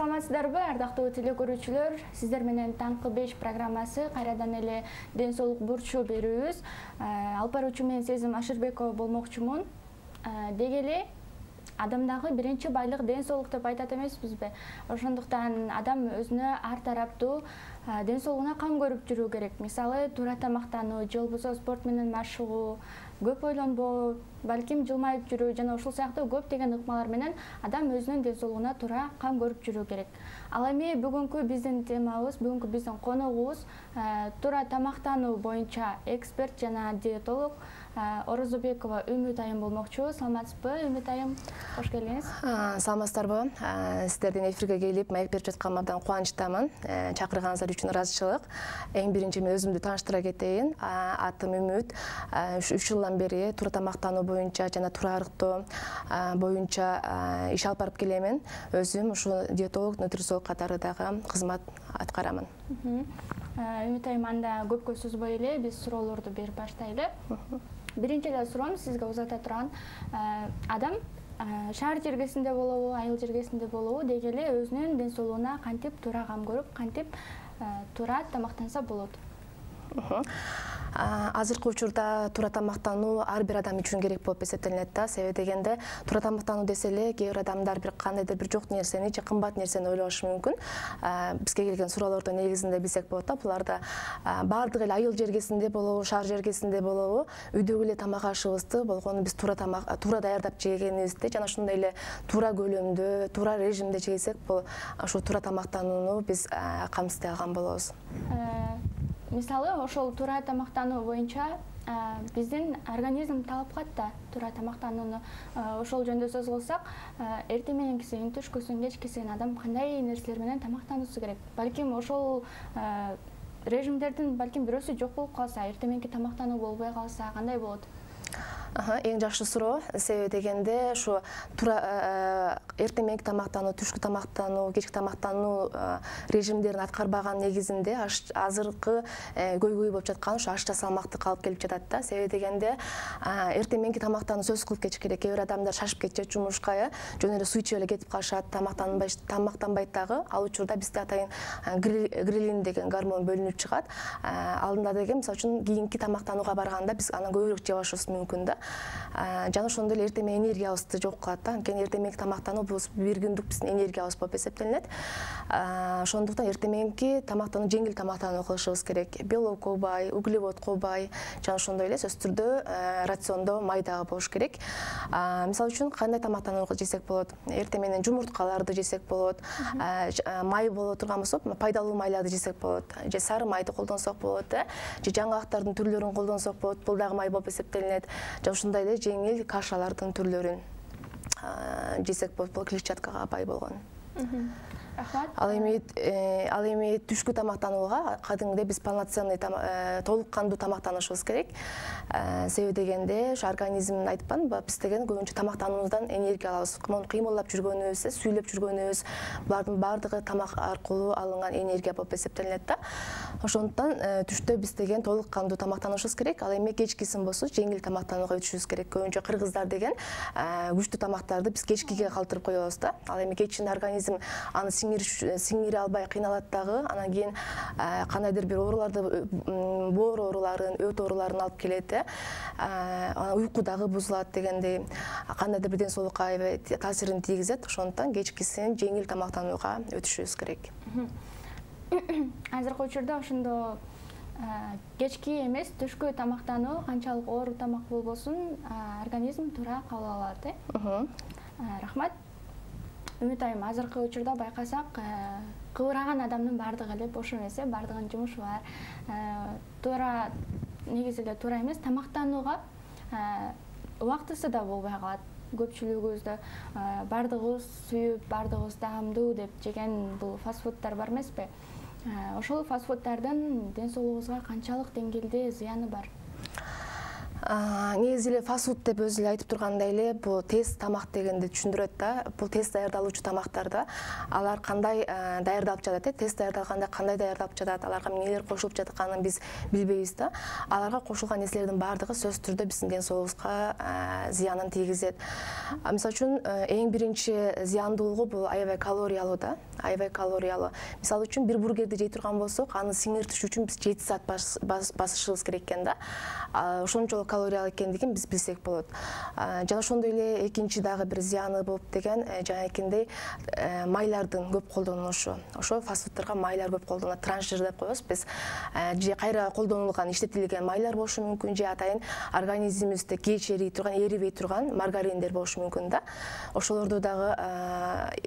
Саламатсыздарбы, ардактуу телекөрүүчүлөр, сиздер менен таңкы 5 программасы кайрадан эле ден соолук бурчу берүүбүз. Алып баруучу мен Сезим Ашырбекова болмокчумун. Деги эле адамдагы биринчи байлык ден соолук деп айтат эмеспизби? Ошондуктан адам өзүнө ар тараптуу ден соолугуна кам көрүп жүрүү керек. Мисалы, туура тамактануу, же болбосо спорт менен машыгуу, көп ойлонбоо, балким жылмайып жүрүү жана ушул сыяктуу көптөгөн ыкмалар менен адам өзүнүн ден соолугуна туура кам көрүп жүрүү керек. Ал эми бүгүнкү биздин темабыз, бүгүнкү биздин коногубуз туура тамактануу боюнча эксперт жана диетолог Орозобекова Үмүт айым болмокчу. Саламатсызбы, Үмүт айым? Кош келиңиз. Саламатсыздарбы? Сиздердин эфирге келип, маек берип жатканыма абдан кубанычтамын. Чакырганыңыздар үчүн ыраазычылык. Эң биринчи мен өзүмдү тааныштыра кетейин. Атым Үмүт. 3 жылдан бери туура тамактануу боюнча жана туура арыктоо боюнча иш алып барып келемин. Өзүм ушу диетолог, нутрициолог катары дагы кызмат аткарамын. Үмүт айым, анда көпкө созбой эле биз суроолорду берип баштайлы. Биринчи эле суроом сизге узата турган, адам шаар жергесинде болобу, айыл жергесинде болобу, деги эле өзүнүн ден соолугуна кантип туура кам көрүп, кантип туура тамактанса болот? Азыркы учурда туура тамактануу ар бир адам үчүн керек болуп эсептелинет да. Себеби дегенде, туура тамактануу десе эле кээ бир адамдар бир кандайдыр бир жок нерсени же кымбат нерсени ойлошу мүмкүн. Бизге келген суроолордун негизинде билсек болот да, буларда баардыгы эле айыл жергесинде болобу, шаар жергесинде болобу, үйдөгү эле тамак ашыбызды болгону биз туура даярдап жегенибизди жана ошондой эле туура көлөмдө, туура режимде жесек, бул ошол туура тамактанууну биз камсыздай алган болобуз. Мисалы, ошол туура тамактануу боюнча биздин организм талап кылат да туура тамактанууну. Ошол жөнүндө сөз кылсак, эртең мененкисин, түшкүсүн, кечкисин адам кандай нерселер менен тамактануусу керек? Балким ошол режимдердин балким бирөөсү жок болуп калса, эртең мененки тамактануу болбой калса, кандай болот? Эң жакшы суроо. Себеби дегенде, ушу туура эртең мененки тамактануу, түшкү тамактануу, кечки тамактануу режимдерин аткарбаган негизинде азыркы көйгөй болуп жаткан ушу ачча салмактыкка алып келип жатат да. Себеби дегенде, эртең мененки тамактануу сөзсүз кылып кетиш керек. Кээ бир адамдар шашып кетишет жумушка, жөн эле суу ичип эле кетип калышат, тамактанбайт дагы. Ал учурда бизде атайын грелин деген гормон бөлүнүп чыгат. Алдында деген, мисалы үчүн, кийинки тамактанууга барганда биз анан көбүрөөк жеп алышыбыз мүмкүн да. Жана ошондой эле эртең менен энергиябызды жок кылат да. Анткени эртең мененки тамактануу бул бир күндүк биздин энергиябыз болуп эсептелинет. Ошондуктан эртең мененки тамактануу жеңил тамактануу кылышыбыз керек. Белокко бай, углеводко бай, жана ошондой эле сөзсүз түрдө рациондо май дагы болуш керек. Мисалы үчүн, кандай тамактанууга жесек болот? Эртең менен жумурткаларды жесек болот, май боло турган болсо, пайдалуу майларды жесек болот, же сары майды колдонсок болот, же жаңгактардын түрлөрүн колдонсок болот, бул дагы май болуп эсептелинет. Ошондой эле жеңил кашалардын түрлөрүн жесек болот, бул клетчаткага бай болгон. Ал эми түшкү тамактанууга кадимгидей биз полноценный толук кандуу тамактанышыбыз керек. Себеби дегенде, ушу организмин айтпанбы, биз деген көбүнчө тамактануубуздан энергия алабыз. Кыймылдап жүргөнүбүз, сүйлөп жүргөнүбүз, булардын баардыгы тамак аркылуу алынган энергия болуп эсептелинет да. Ошондуктан түштө биз деген толук кандуу тамактанышыбыз керек. Ал эми кечкисин болсо жеңил тамактанууга өтүшүбүз керек. Көбүнчө кыргыздар деген күчтүү тамактарды биз кечкиге калтырып коебуз да. Ал эми кечинде организм аны сиңире албай кыйналат дагы, анан кийин кандайдыр бир ооруларды, боор ооруларын, өт ооруларын алып келет. Уйку дагы бузулат дегендей, кандайдыр бир ден соолукка аябай таасирин тийгизет. Ошондуктан кечкисин жеңил тамактанууга өтүшүбүз керек. Азыркы учурда ошондо кечки эмес, түшкү тамактануу канчалык оор тамак болбосун, организм туура кабыл алат. Рахмат. Үмүт айым, азыркы учурда байкасак, кыбыраган адамдын баардыгы эле бош эмес, баардыгынын жумушу бар. Туура, негизи эле туура эмес, тамактанууга убактысы да болбой калат. Көпчүлүгүбүздө баардыгыбыз сүйүп, баардыгыбыз даамдуу деп жеген бул фастфудтар бар эмеспи? Ошол фастфудтардын ден соолугубузга канчалык деңгээлде зыяны бар? Негизи эле фастфуд деп өзү эле айтып тургандай эле, бул тез тамак дегенди түшүндүрөт да. Бул тез даярдалуучу тамактарда алар кандай даярдалып жатат, тез даярдалганда кандай даярдалып жатат, аларга эмнелер кошулуп жатканын биз билбейбиз да. Аларга кошулган нерселердин баардыгы сөзсүз түрдө биздин ден соолугубузга зыянын тийгизет. Мисалы үчүн, эң биринчи зыяндуулугу бул аябай калориялуу да. аябай калориялуу. Мисалы үчүн бир бургерди жей турган болсок, аны сиңиртиш үчүн биз 7 саат басышыбыз керек экен да. Ошончолук калориялуу экендигин биз билсек болот. Жана ошондой эле экинчи дагы бир зыяны болуп деген жанакындей майлардын көп колдонулушу. Ошо фастфудтарга майлар көп колдонулат, транжир деп коебуз биз. Же кайра колдонулган, иштетилген майлар болушу мүмкүн, же атайын организмибизде кеч эрий турган, эрибей турган маргариндер болушу мүмкүн да. Ошолорду дагы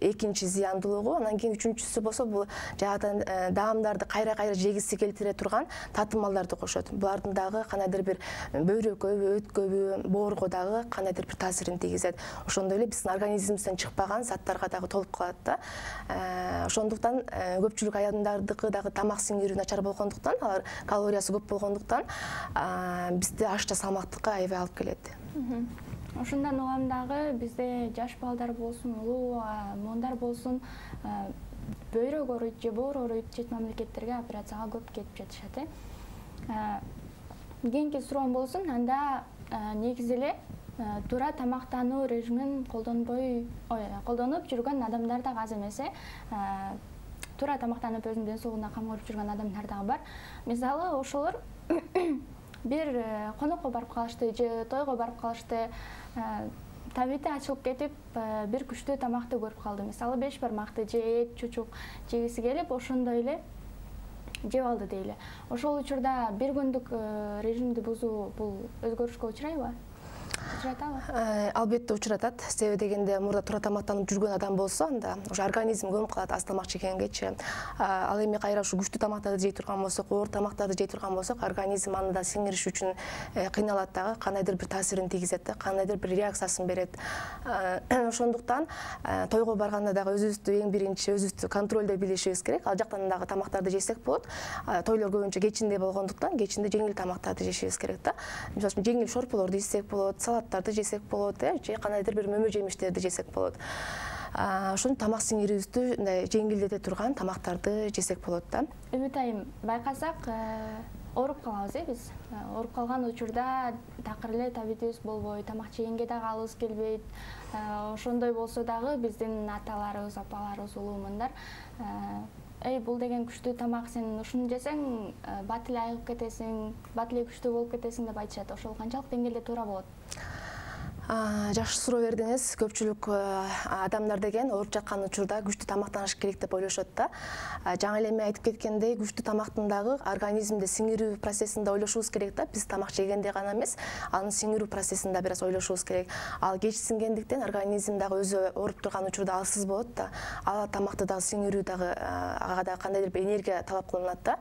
экинчи зыяндуулугу. Анан кийин үчүнчүсү болсо бул жаатан даамдарды кайра жегиси келтире турган татымалдарды кошот. Булардын дагы кандайдыр бир бөйрөккө, өткөбү, боорго дагы кандайдыр бир таасирин тийгизет. Ошондой эле биздин организмибизден чыкпаган заттарга дагы толуп калат да. Ошондуктан көпчүлүк аялдардыкы дагы тамак сиңирүү начар болгондуктан, алар калориясы көп болгондуктан бизде ачча салмактыкка аябай алып келет. Ошондан улам дагы бизде жаш балдар болсун, улуу мондар болсун, бөйрөк ооруйт же боор ооруйт чет мамлекеттерге операцияга көп кетип жатышат. Кийинки суроом болсун, анда негизи эле туура тамактануу режимин колдонуп жүргөн адамдар дагы аз эмес. Туура тамактанып өзүнүн ден соолугуна кам коюп жүргөн адамдар дагы бар. Мисалы, ошолор бир конокко барып калышты же тойго барып калышты, табити ачылып кетип, бир күчтүү тамакты көрүп калды. Мисалы, 5 бармакты же эт, чучук жегиси келип, ошондой эле жеп алды дейли. Ошол учурда бир күндүк режимди бузуу бул өзгөрүшкө учурайбы? Учуратабы? Албетте учуратат. Себеби дегенде мурда туура тамактанып жүргөн адам болсо, анда ошо организм көнүп калат аз тамак жегенгечи. Ал эми кайра ушу күчтүү тамактарды жей турган болсок, оор тамактарды жей турган болсок, организм аны да сиңириш үчүн кыйналат дагы, кандайдыр бир таасирин тийгизет да, кандайдыр бир реакциясын берет. Ошондуктан тойго барганда дагы өзүбүздү эң биринчи өзүбүздү контролдой билишибиз керек. Ал жактан дагы тамактарды жесек болот. Тойлор көбүнчө кечинде болгондуктан, кечинде жеңил тамактарды жешибиз керек да. Мисалы үчүн жеңил шорпулорду жесек болот, салаттарды жесек болот, же кандайдыр бир мөмө жемиштерди жесек болот. Ошон тамак сиңирүүбүздү мындай жеңилдете турган тамактарды жесек болот да. Үмүт айым, байкасак, ооруп калабыз, биз. Ооруп калган учурда такыр эле табитибиз болбой, тамак жегенге дагы алыбыз келбейт. Ошондой болсо дагы биздин аталарыбыз, апаларыбыз, улуумундар бул деген күчтүү тамак, сен ушуну жесең бат эле айыгып кетесиң, бат эле күчтүү болуп кетесиң деп айтышат. Ошол канчалык деңгээлде туура болот? Жакшы суроо бердиңиз. Көпчүлүк адамдар деген ооруп жаткан учурда күчтүү тамактаныш керек деп ойлошот да. Жаңы эле мен айтып кеткендей, күчтүү тамактын дагы организмде сиңирүү процессинде ойлошубуз керек да. Биз тамак жегенде гана эмес, анын сиңирүү процессинде бир аз ойлошубуз керек. Ал кеч сиңгендиктен организм дагы өзү ооруп турган учурда алсыз болот да. Ал тамакты дагы сиңирүү дагы ага дагы кандайдыр бир энергия талап кылынат да.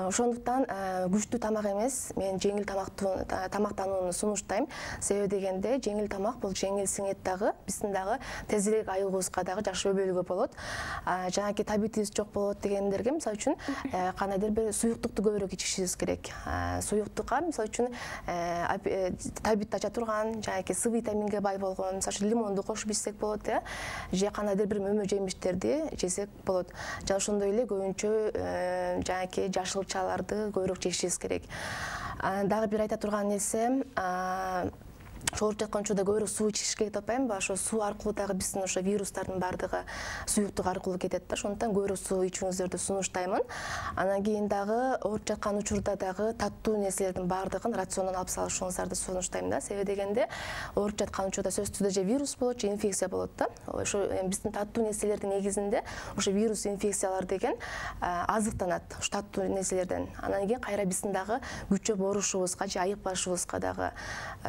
Ошондуктан күчтүү тамак эмес, мен жеңил тамактанууну сунуштайм. Себеби дегенде жеңил тамак бул жеңил сиңет дагы, биздин дагы тезирээк айыгуубузга дагы жакшы өбөлгө болот. Жанагы табитибиз жок болот дегендерге мисалы үчүн кандайдыр бир суюктукту көбүрөөк ичишибиз керек. Суюктукка мисалы үчүн табит ача турган, жанагы С витаминге бай болгон, мисалы үчүн лимонду кошуп ичсек болот, же кандайдыр бир мөмө жемиштерди жесек болот. Жана ошондой эле көбүнчө жанагы жашылчаларды көбүрөөк жешибиз керек. Дагы бир айта турган нерсем, ооруп жаткан учурда көбүрөөк суу ичиш керек деп атпаймынбы? Ошо суу аркылуу дагы биздин ошо вирустардын баардыгы суюктук аркылуу кетет да. Ошондуктан көбүрөөк суу ичүүңүздөрдү сунуштаймын. Анан кийин дагы ооруп жаткан учурда дагы таттуу нерселердин баардыгын рациондон алып салышыңыздарды сунуштайм да. Себеби дегенде ооруп жаткан учурда сөзсүз түрдө же вирус болот, же инфекция болот да. Ошо биздин таттуу нерселердин негизинде ошо вирус, инфекциялар деген азыктанат ошо таттуу нерселерден. Анан кийин кайра биздин дагы күчөп оорушубузга же айык басышыбызга дагы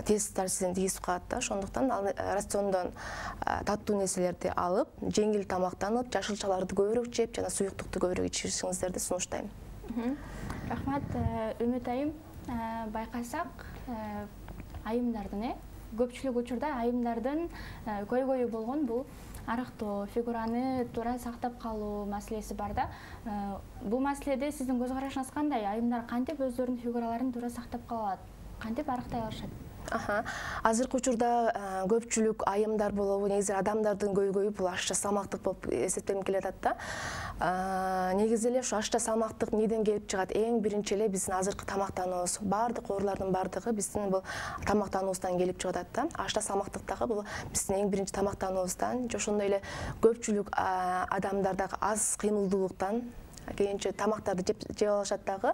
терс таасирин тийгизип калат да. Ошондуктан рациондон таттуу нерселерди алып, жеңил тамактанып, жашылчаларды көбүрөөк жеп, жана суюктукту көбүрөөк ичишиңиздерди сунуштайм. Рахмат, Үмүт айым. Байкасак, айымдардын көпчүлүк учурда айымдардын көйгөйү болгон бул арыктоо, фигураны туура сактап калуу маселеси бар да. Бул маселеде сиздин көз карашыңыз кандай? Айымдар кантип өздөрүнүн фигураларын туура сактап кала алат? Кантип арыктай алышат? Азыркы учурда көпчүлүк айымдар болобу, негизи адамдардын көйгөйү бул ашча салмактык болуп эсептелип келатат да. Негизи эле ушу ашча салмактык эмнеден келип чыгат? Эң биринчи эле биздин азыркы тамактануубуз. Бардык оорулардын бардыгы биздин бул тамактануубуздан келип чыгып атат да. Ашча салмактыктагы бул биздин эң биринчи тамактануубуздан, ошондой эле көпчүлүк адамдардагы аз кыймылдуулуктан кийинче тамактарды жеп алышат дагы,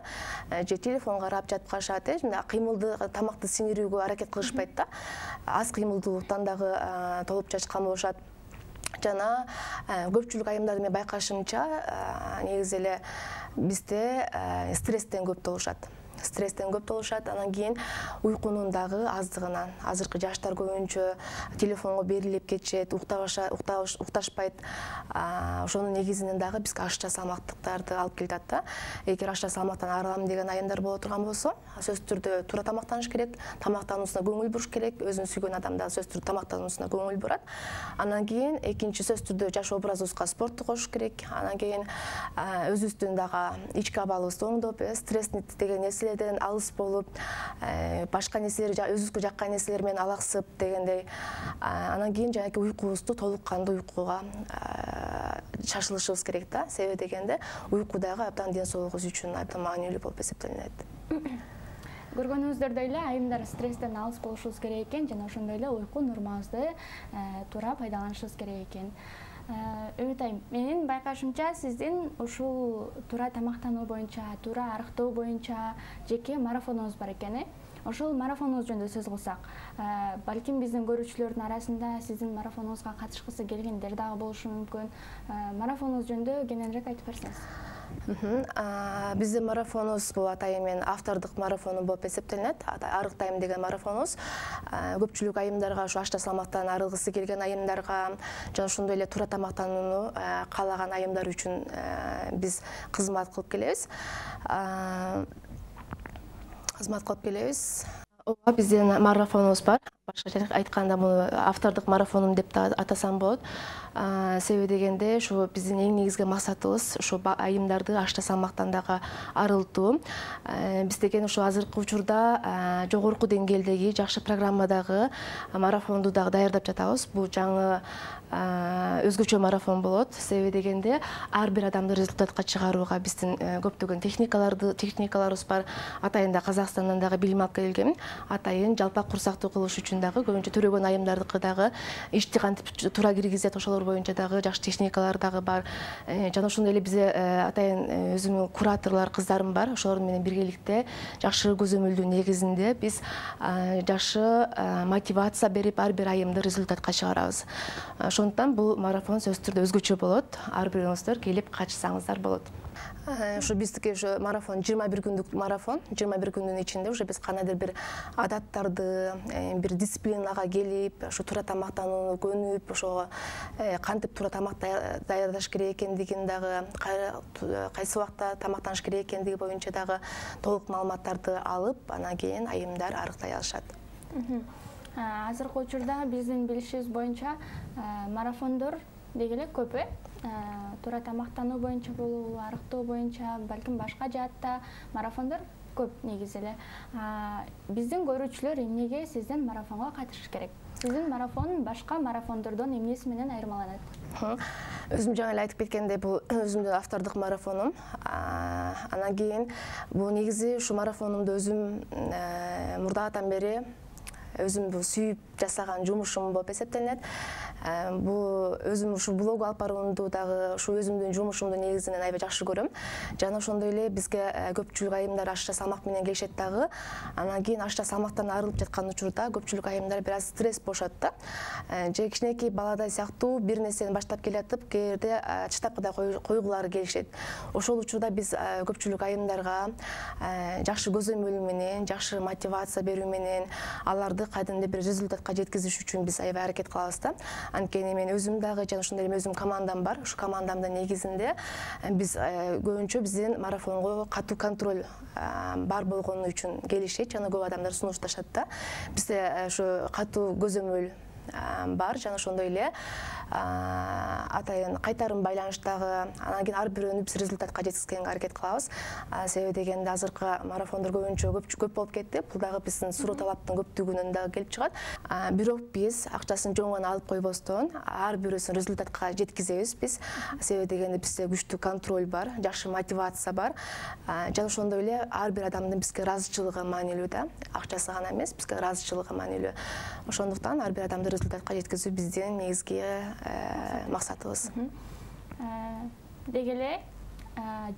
же телефон карап жатып калышат, кыймылды тамакты сиңирүүгө аракет кылышпайт да. Аз кыймылдуулуктан дагы толуп чачкан болушат. Жана көпчүлүк айымдарды мен байкашымча, негизи эле бизде стресстен көп толушат. Анан кийин уйкунун дагы аздыгынан. Азыркы жаштар көбүнчө телефонго берилип кетишет, укташпайт. Ошонун негизинен дагы бизге ашча салмактыктарды алып келет да. Эгер ашча салмактан арылам деген айымдар боло турган болсо, сөзсүз түрдө туура тамактаныш керек, тамактануусуна көңүл буруш керек, өзүн сүйгөн адам да сөзсүз түрдө тамактануусуна көңүл бурат. Анан кийин экинчи сөзсүз түрдө жаш образыбызга спортту кошуш керек. Анан кийин өзүбүздүн дагы ички абалыбызды оңдоп, стресс деген нерселерден алыс болуп, башка нерселер, өзүбүзгө жаккан нерселер менен алаксып дегендей. Анан кийин жанагы уйкубузду толук кандуу уйкуга шашылышыбыз керек да. Себеби дегенде уйку дагы абдан ден соолугубуз үчүн абдан маанилүү болуп эсептелинет. Көргөнүңүздөр эле айымдар стресстен алыс болушубуз керек экен, жана ошондой эле уйку нормабызды туура пайдаланышыбыз керек экен. Үмүт айым, менин байкашымча сиздин ушул туура тамактануу боюнча, туура арыктоо боюнча жеке марафонуңуз бар экен, Ошол марафонуңуз жөнүндө сөз кылсак, балким биздин көрүүчүлөрдүн арасында сиздин марафонуңузга катышкысы келгендер дагы болушу мүмкүн. Марафонуңуз жөнүндө кененирээк айтып берсеңиз. Биздин марафонубуз бул атайын менин автордук марафону болуп эсептелинет. Арыктайм деген марафонубуз көпчүлүк айымдарга, ушу ашча салмактан арылгысы келген айымдарга, жана ошондой эле туура тамактанууну каалаган айымдар үчүн биз кызмат кылып келебиз. Ооба, биздин марафонубуз бар. Башкача айтканда муну автордук марафонум деп да атасам болот. Себеби дегенде ушу биздин эң негизги максатыбыз ушу айымдарды ашча салмактан дагы арылтуу. Биз деген ушу азыркы учурда жогорку деңгээлдеги жакшы программадагы марафонду дагы даярдап жатабыз. Бул жаңы өзгөчө марафон болот. Себеби дегенде ар бир адамды результатка чыгарууга биздин көптөгөн техникаларыбыз бар. Атайында Казакстандан дагы билим алып келгем. Атайын жалпак курсактуу кылыш үчүн дагы көбүнчө төрөгөн айымдардыкы дагы ишти кантип туура киргизет, ошолор боюнча дагы жакшы техникалар дагы бар. Жана ошондой эле бизде атайын өзүмдүн кураторлор кыздарым бар. Ошолор менен биргеликте жакшы көзөмөлдөө негизинде биз жакшы мотивация берип ар бир айымды результатка чыгарабыз. Ошондуктан бул марафон сөзсүз түрдө өзгөчө болот. Ар бириңиздер келип катышсаңыздар болот. Ушу биздики ушу марафон 21 күндүк марафон. 21 күндүн ичинде уже биз кандайдыр бир адаттарды, бир дисциплинага келип, ушу туура тамактанууну көнүп, ошого кантип туура тамак даярдаш керек экендигин дагы, кайсы убакта тамактаныш керек экендиги боюнча дагы толук маалыматтарды алып, анан кийин айымдар арыктай алышат. Азыркы учурда биздин билишибиз боюнча марафондор деги эле көп, туура тамактануу боюнча болобу, арыктоо боюнча, балким башка жаатта марафондор көп негизи эле. Биздин көрүүчүлөр эмнеге сиздин марафонго катышыш керек? Сиздин марафон башка марафондордон эмнеси менен айырмаланат? Өзүм жаңы эле айтып кеткендей, бул өзүмдүн автордук марафонум. Анан кийин бул негизи ушу марафонумду өзүм мурдагатан бери өзүмдү сүйүп жасаган жумушум болуп эсептелинет. Бул өзүм ушу блогу алып барууну дагы ушу өзүмдүн жумушумду негизинен аябай жакшы көрөм. Жана ошондой эле бизге көпчүлүк айымдар ашча салмак менен келишет дагы. Анан кийин ашча салмактан арылып жаткан учурда көпчүлүк айымдар бир аз стресс болушат да. Же кичинекей баладай сыяктуу бир нерсени баштап келатып, кээде чыштапкыда койгулары келишет. Ошол учурда биз көпчүлүк айымдарга жакшы көзөмөл менен, жакшы мотивация берүү менен аларды кайдымдыр бир результатка жеткизиш үчүн биз аябай аракет кылабыз да. Анткени мен өзүм дагы жана ошондой эле өзүм командам бар. Ушу командамдын негизинде биз көбүнчө биздин марафонго катуу контроль бар болгону үчүн келишет жана көп адамдар сунушташат да. Бизде ушу катуу көзөмөл бар, жана ошондой эле атайын кайтарым байланыштагы, анан кийин ар бирөөнү биз результатка жеткизгенге аракет кылабыз. Себеби дегенде азыркы марафондор көбүнчө көп болуп кетти. Бул дагы биздин суроо талаптын көптүгүнөн дагы келип чыгат. Бирок биз акчасын жөн гана алып койбостон, ар бирөөсүн результатка жеткизебиз биз. Себеби дегенде бизде күчтүү контроль бар, жакшы мотивация бар. Жана ошондой эле ар бир адамдын бизге ыраазычылыгы маанилүү да. Акчасы гана эмес, бизге ыраазычылыгы маанилүү. Ошондуктан ар бир адамды результатка жеткизүү биздин негизги максатыбыз. Деги эле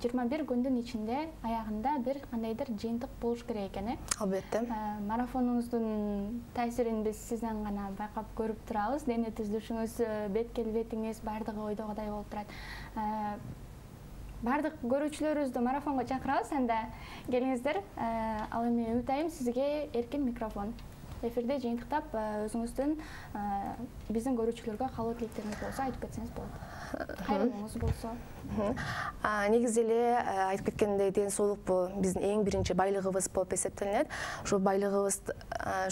21 күндүн ичинде аягында бир кандайдыр жыйынтык болуш керек экен, Албетте. Марафонуңуздун таасирин биз сизден гана байкап көрүп турабыз. Дене түзүлүшүңүз, бет келбетиңиз бардыгы ойдогудай болуп турат. Бардык көрүүчүлөрүбүздү марафонго чакырабыз, анда келиңиздер. Ал эми Үмүт айым, сизге эркин микрофон. Эфирде жыйынтыктап өзүңүздүн биздин көрүүчүлөргө каалоо тилектериңиз болсо айтып кетсеңиз болот. Кайрылууңуз болсо. Негизи эле айтып кеткендей, ден соолук бул биздин эң биринчи байлыгыбыз болуп эсептелинет. Ошол байлыгыбыз,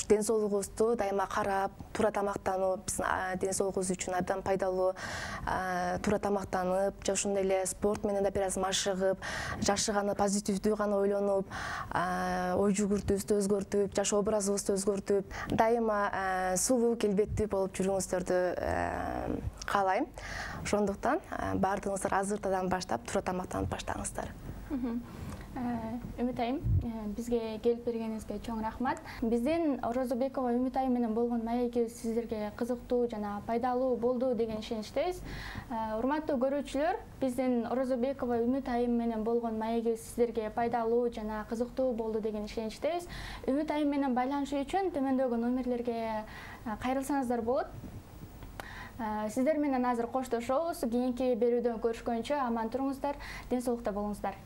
ден соолугубузду дайыма карап, туура тамактануу биздин ден соолугубуз үчүн абдан пайдалуу. Туура тамактанып, же ошондой эле спорт менен да бир аз машыгып, жакшы гана позитивдүү гана ойлонуп, ой жүгүртүүбүздү өзгөртүп, жашоо образыбызды өзгөртүп, дайыма сулуу келбеттүү болуп жүрүүңүздөрдү каалайм. Ошондуктан баардыгыңыздар азыртадан баштап туура тамактанып баштаңыздар. Үмүт айым, бизге келип бергениңизге чоң рахмат. Биздин Орозобекова Үмүт айым менен болгон маегибиз сиздерге кызыктуу жана пайдалуу болду деген ишеничтебиз. Урматтуу көрүүчүлөр, биздин Орозобекова Үмүт айым менен болгон маегибиз сиздерге пайдалуу жана кызыктуу болду деген ишеничтебиз. Үмүт айым менен байланышуу үчүн төмөндөгү номерлерге кайрылсаңыздар болот. Сиздер менен азыр коштошобуз. Кийинки берүүдөн көрүшкөнчө аман туруңуздар, ден соолукта болуңуздар.